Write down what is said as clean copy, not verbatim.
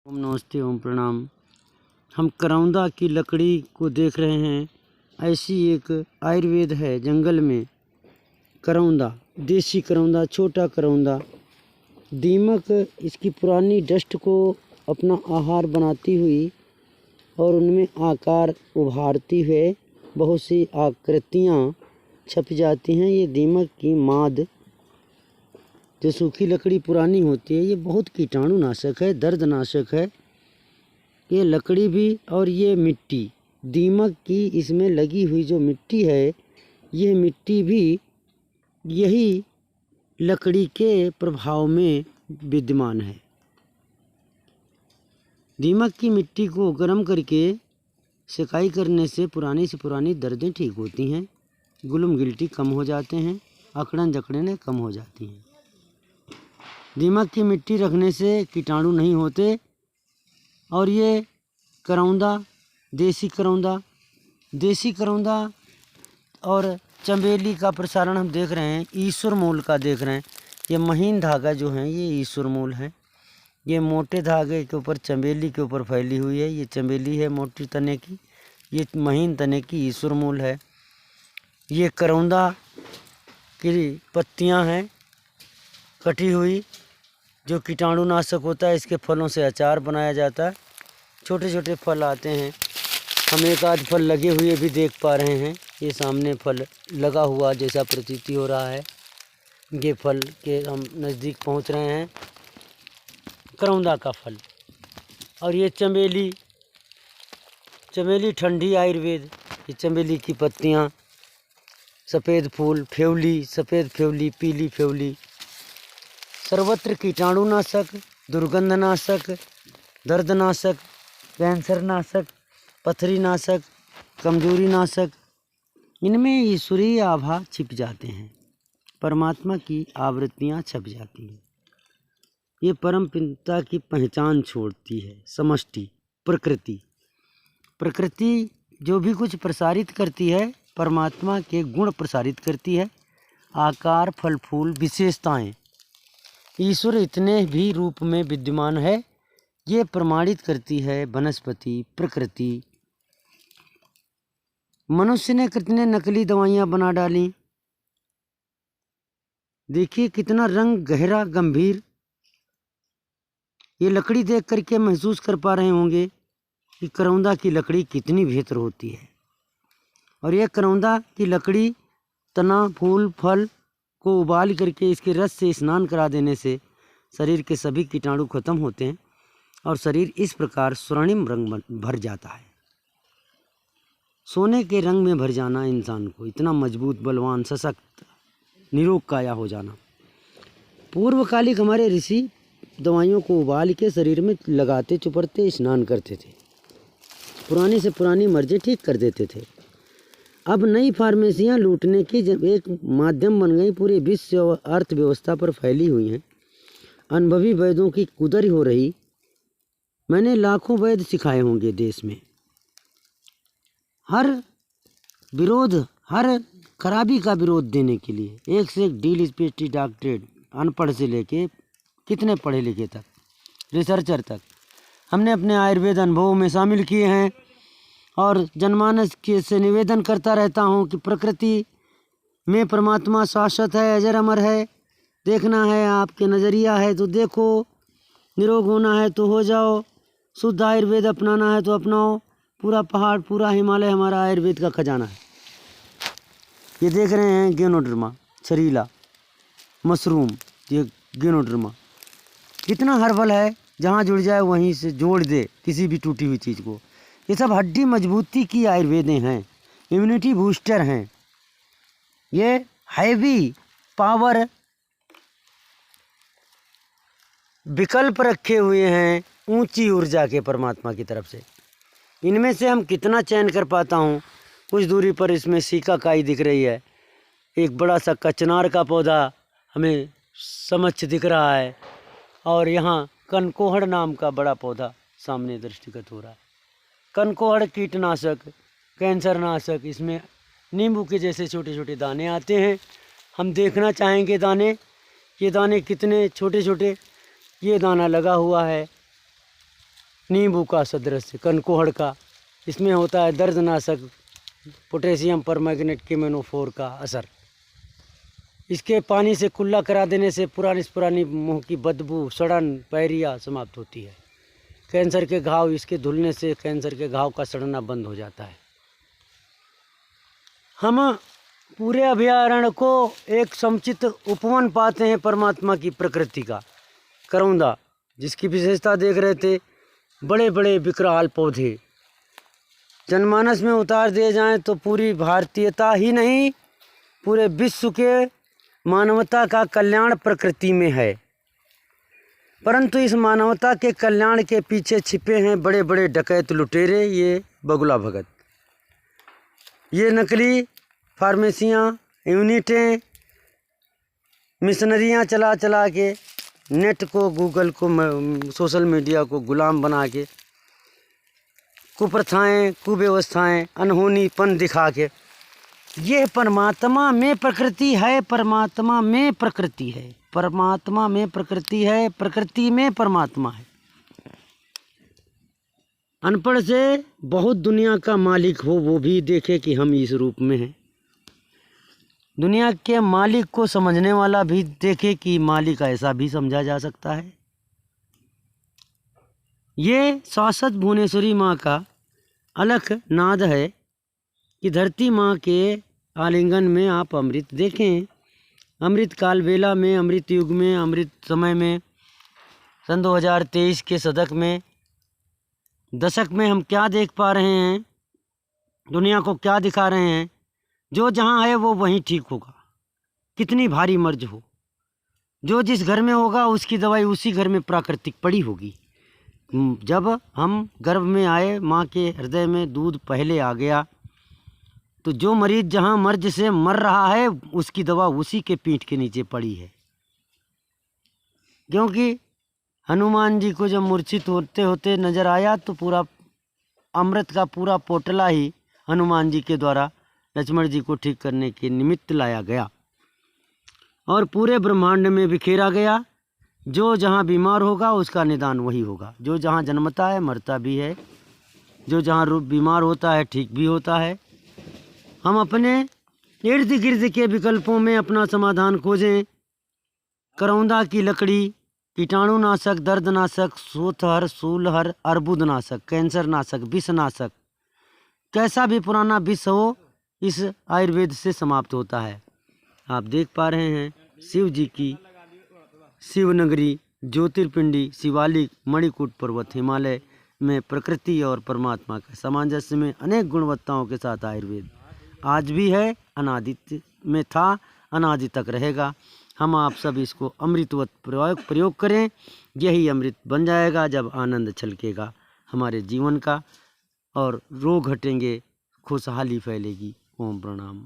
ओम नमस्ते, ओम प्रणाम। हम करौंदा की लकड़ी को देख रहे हैं। ऐसी एक आयुर्वेद है जंगल में। करौंदा, देसी करौंदा, छोटा करौंदा। दीमक इसकी पुरानी डस्ट को अपना आहार बनाती हुई और उनमें आकार उभारती हुए बहुत सी आकृतियाँ छप जाती हैं। ये दीमक की माद जो सूखी लकड़ी पुरानी होती है, ये बहुत कीटाणुनाशक है, दर्दनाशक है। ये लकड़ी भी और ये मिट्टी, दीमक की इसमें लगी हुई जो मिट्टी है, ये मिट्टी भी यही लकड़ी के प्रभाव में विद्यमान है। दीमक की मिट्टी को गर्म करके सेकाई करने से पुरानी दर्दें ठीक होती हैं, गुलम गिल्टी कम हो जाते हैं, अकड़न जकड़ने कम हो जाती हैं। दीमक की मिट्टी रखने से कीटाणु नहीं होते। और ये करौंदा, देसी करौंदा और चमेली का प्रसारण हम देख रहे हैं, ईश्वर मूल का देख रहे हैं। ये महीन धागा जो है ये ईश्वर मूल है। ये मोटे धागे के ऊपर चमेली के ऊपर फैली हुई है। ये चमेली है मोटी तने की, ये महीन तने की ईश्वर मूल है। ये करौंदा की पत्तियां हैं कटी हुई, जो कीटाणुनाशक होता है। इसके फलों से अचार बनाया जाता है। छोटे छोटे फल आते हैं, हम एक आध फल लगे हुए भी देख पा रहे हैं। ये सामने फल लगा हुआ जैसा प्रतीति हो रहा है। ये फल के हम नज़दीक पहुंच रहे हैं, करौंदा का फल। और ये चमेली ठंडी आयुर्वेद। ये चमेली की पत्तियाँ, सफ़ेद फूल, सफ़ेद फेवली, पीली फेवली, सर्वत्र कीटाणुनाशक, दुर्गंधनाशक, दर्दनाशक, कैंसर नाशक, पथरी नाशक, कमजोरी नाशक। इनमें ईश्वरीय आभा छिप जाते हैं, परमात्मा की आवृत्तियाँ छप जाती हैं। ये परम पिता की पहचान छोड़ती है। समष्टि प्रकृति जो भी कुछ प्रसारित करती है, परमात्मा के गुण प्रसारित करती है। आकार, फल फूल, विशेषताएं, ईश्वर इतने भी रूप में विद्यमान है, ये प्रमाणित करती है वनस्पति प्रकृति। मनुष्य ने कितने नकली दवाइयाँ बना डाली। देखिए कितना रंग गहरा गंभीर। ये लकड़ी देख करके महसूस कर पा रहे होंगे कि करौंदा की लकड़ी कितनी बेहतर होती है। और यह करौंदा की लकड़ी तना, फूल, फल को उबाल करके इसके रस से स्नान करा देने से शरीर के सभी कीटाणु खत्म होते हैं और शरीर इस प्रकार स्वर्णिम रंग भर जाता है। सोने के रंग में भर जाना इंसान को, इतना मजबूत, बलवान, सशक्त, निरोग काया हो जाना। पूर्वकालिक हमारे ऋषि दवाइयों को उबाल के शरीर में लगाते, चुपड़ते, स्नान करते थे। पुरानी से पुरानी मर्जें ठीक कर देते थे। अब नई फार्मेसियाँ लूटने की जब एक माध्यम बन गई, पूरे विश्व अर्थव्यवस्था पर फैली हुई हैं। अनुभवी वैद्यों की कुदर हो रही। मैंने लाखों वैद्य सिखाए होंगे देश में। हर खराबी का विरोध देने के लिए एक से एक डील पीएचडी डॉक्टरेट, अनपढ़ से लेके कितने पढ़े लिखे तक, रिसर्चर तक, हमने अपने आयुर्वेद अनुभवों में शामिल किए हैं। और जनमानस के से निवेदन करता रहता हूँ कि प्रकृति में परमात्मा शाश्वत है, अजर अमर है। देखना है, आपके नज़रिया है तो देखो, निरोग होना है तो हो जाओ, शुद्ध आयुर्वेद अपनाना है तो अपनाओ। पूरा पहाड़, पूरा हिमालय हमारा आयुर्वेद का खजाना है। ये देख रहे हैं गेनोडर्मा, छरीला, मशरूम, ये गेनोडर्मा कितना हर्बल है। जहाँ जुड़ जाए वहीं से जोड़ दे किसी भी टूटी हुई चीज़ को। ये सब हड्डी मजबूती की आयुर्वेदें हैं, इम्यूनिटी बूस्टर हैं। ये हैवी पावर विकल्प रखे हुए हैं ऊंची ऊर्जा के परमात्मा की तरफ से। इनमें से हम कितना चयन कर पाता हूँ। कुछ दूरी पर इसमें सीकाकाई दिख रही है, एक बड़ा सा कचनार का पौधा हमें समक्ष दिख रहा है, और यहाँ कनकोहड़ नाम का बड़ा पौधा सामने दृष्टिगत हो रहा है। कनकोहड़ कीटनाशक, कैंसर नाशक, इसमें नींबू के जैसे छोटे छोटे दाने आते हैं। हम देखना चाहेंगे दाने, ये दाने कितने छोटे छोटे। ये दाना लगा हुआ है नींबू का सदृश, कनकोहड़ का, इसमें होता है दर्दनाशक पोटेशियम परमैंगनेट केमेनोफोर का असर। इसके पानी से कुल्ला करा देने से पुरानी मुंह की बदबू, सड़न, पैरिया समाप्त होती है। कैंसर के घाव इसके धुलने से कैंसर के घाव का सड़ना बंद हो जाता है। हम पूरे अभयारण्य को एक समुचित उपवन पाते हैं परमात्मा की प्रकृति का। करौंदा, जिसकी विशेषता देख रहे थे, बड़े बड़े विकराल पौधे जनमानस में उतार दिए जाएं तो पूरी भारतीयता ही नहीं, पूरे विश्व के मानवता का कल्याण प्रकृति में है। परंतु इस मानवता के कल्याण के पीछे छिपे हैं बड़े बड़े डकैत लुटेरे, ये बगुला भगत। ये नकली फार्मेसियाँ, यूनिटें, मिशनरियाँ चला चला के नेट को, गूगल को, सोशल मीडिया को गुलाम बना के कुप्रथाएँ, कुव्यवस्थाएँ, अनहोनीपन दिखा के, ये परमात्मा में प्रकृति है, परमात्मा में प्रकृति है, परमात्मा में प्रकृति है, प्रकृति में परमात्मा है। अनपढ़ से बहुत दुनिया का मालिक हो वो भी देखे कि हम इस रूप में हैं। दुनिया के मालिक को समझने वाला भी देखे कि मालिक ऐसा भी समझा जा सकता है। ये शाश्वत भुवनेश्वरी माँ का अलख नाद है कि धरती माँ के आलिंगन में आप अमृत देखें। अमृत काल बेला में, अमृत युग में, अमृत समय में, सन 2023 के दशक में हम क्या देख पा रहे हैं, दुनिया को क्या दिखा रहे हैं। जो जहाँ है वो वहीं ठीक होगा, कितनी भारी मर्ज हो। जो जिस घर में होगा उसकी दवाई उसी घर में प्राकृतिक पड़ी होगी। जब हम गर्भ में आए, माँ के हृदय में दूध पहले आ गया, तो जो मरीज जहाँ मर्ज से मर रहा है उसकी दवा उसी के पीठ के नीचे पड़ी है। क्योंकि हनुमान जी को जब मूर्छित होते होते नजर आया तो पूरा अमृत का पूरा पोटला ही हनुमान जी के द्वारा लक्ष्मण जी को ठीक करने के निमित्त लाया गया और पूरे ब्रह्मांड में बिखेरा गया। जो जहाँ बीमार होगा उसका निदान वही होगा। जो जहाँ जन्मता है मरता भी है, जो जहाँ बीमार होता है ठीक भी होता है। हम अपने इर्द गिर्द के विकल्पों में अपना समाधान खोजें। करौंदा की लकड़ी कीटाणुनाशक, दर्दनाशक, सोथहर, शूलहर, अर्बुदनाशक, कैंसर नाशक, विषनाशक, कैसा भी पुराना विष हो इस आयुर्वेद से समाप्त होता है। आप देख पा रहे हैं शिव जी की शिवनगरी, ज्योतिर्पिंडी, शिवालिक, मणिकूट पर्वत, हिमालय में प्रकृति और परमात्मा के सामंजस्य में अनेक गुणवत्ताओं के साथ आयुर्वेद आज भी है, अनादि में था, अनादि तक रहेगा। हम आप सब इसको अमृतवत प्रयोग करें। यही अमृत बन जाएगा जब आनंद छलकेगा हमारे जीवन का और रोग हटेंगे, खुशहाली फैलेगी। ओम प्रणाम।